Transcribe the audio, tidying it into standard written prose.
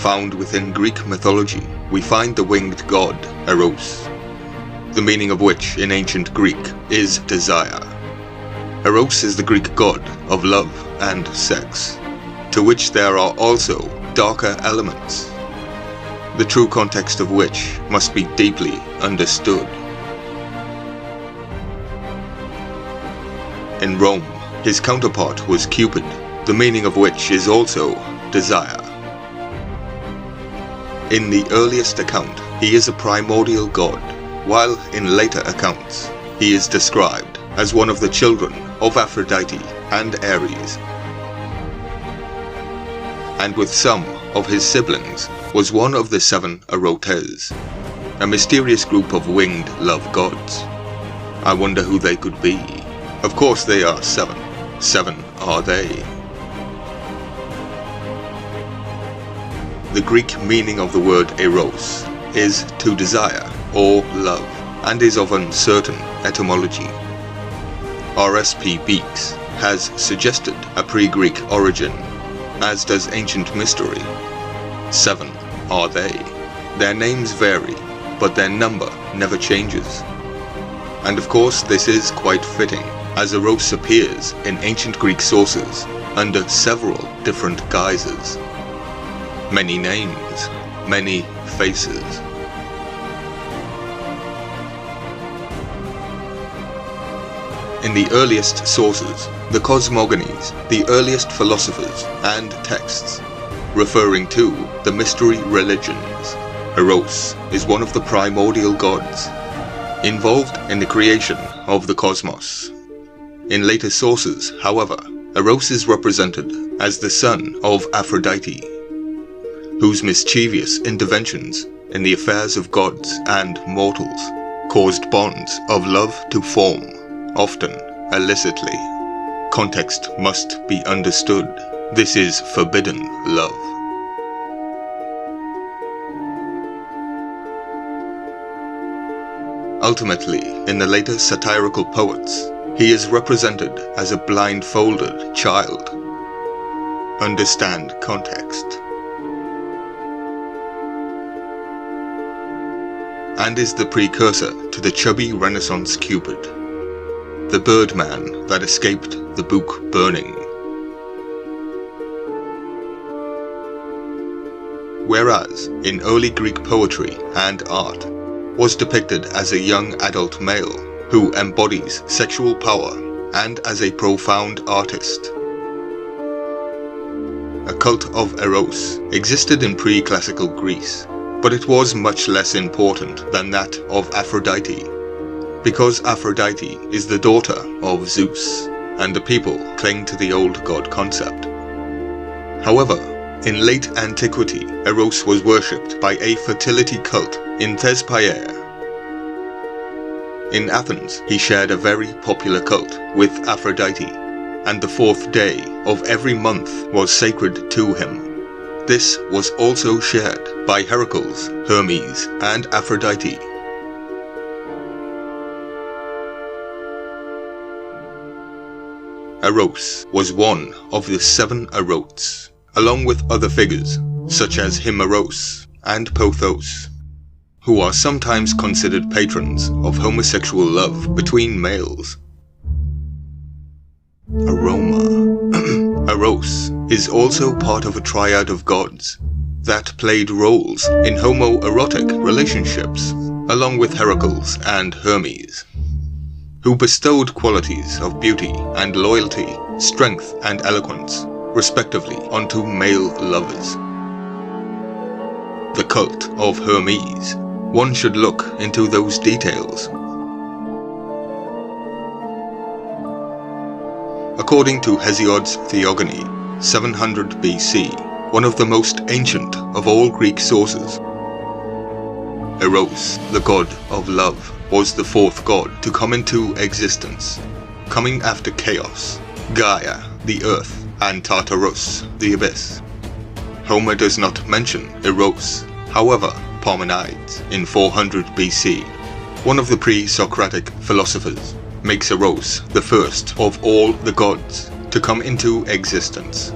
found within Greek mythology, we find the winged god, Eros, the meaning of which in ancient Greek is desire. Eros is the Greek god of love and sex, to which there are also darker elements, the true context of which must be deeply understood. In Rome, his counterpart was Cupid, the meaning of which is also desire. In the earliest account, he is a primordial god, while in later accounts, he is described as one of the children of Aphrodite and Ares. And with some of his siblings was one of the 7 Erotes, a mysterious group of winged love gods. I wonder who they could be. Of course they are 7. 7 are they. The Greek meaning of the word Eros is to desire or love, and is of uncertain etymology. R.S.P. Beeks has suggested a pre-Greek origin, as does ancient mystery. 7 are they. Their names vary, but their number never changes. And of course this is quite fitting, as Eros appears in ancient Greek sources under several different guises. Many names, many faces. In the earliest sources, the cosmogonies, the earliest philosophers and texts, referring to the mystery religions, Eros is one of the primordial gods, involved in the creation of the cosmos. In later sources, however, Eros is represented as the son of Aphrodite, whose mischievous interventions in the affairs of gods and mortals caused bonds of love to form, often illicitly. Context must be understood. This is forbidden love. Ultimately, in the later satirical poets, he is represented as a blindfolded child. Understand context. And is the precursor to the chubby Renaissance Cupid, the birdman that escaped the book burning. Whereas, in early Greek poetry and art, was depicted as a young adult male who embodies sexual power and as a profound artist. A cult of Eros existed in pre-classical Greece, but it was much less important than that of Aphrodite, because Aphrodite is the daughter of Zeus, and the people cling to the old god concept. However, in late antiquity, Eros was worshipped by a fertility cult in Thespaia. In Athens, he shared a very popular cult with Aphrodite, and the 4th day of every month was sacred to him. This was also shared by Heracles, Hermes, and Aphrodite. Eros was one of the 7 Erotes, along with other figures such as Himeros and Pothos, who are sometimes considered patrons of homosexual love between males. Aroma. Eros is also part of a triad of gods that played roles in homoerotic relationships, along with Heracles and Hermes, who bestowed qualities of beauty and loyalty, strength and eloquence, respectively, onto male lovers. The cult of Hermes. One should look into those details. According to Hesiod's Theogony, 700 BC, one of the most ancient of all Greek sources, Eros, the god of love, was the 4th god to come into existence, coming after Chaos, Gaia, the earth, and Tartarus, the abyss. Homer does not mention Eros, however, Parmenides, in 400 BC, one of the pre-Socratic philosophers, makes Eros the first of all the gods to come into existence.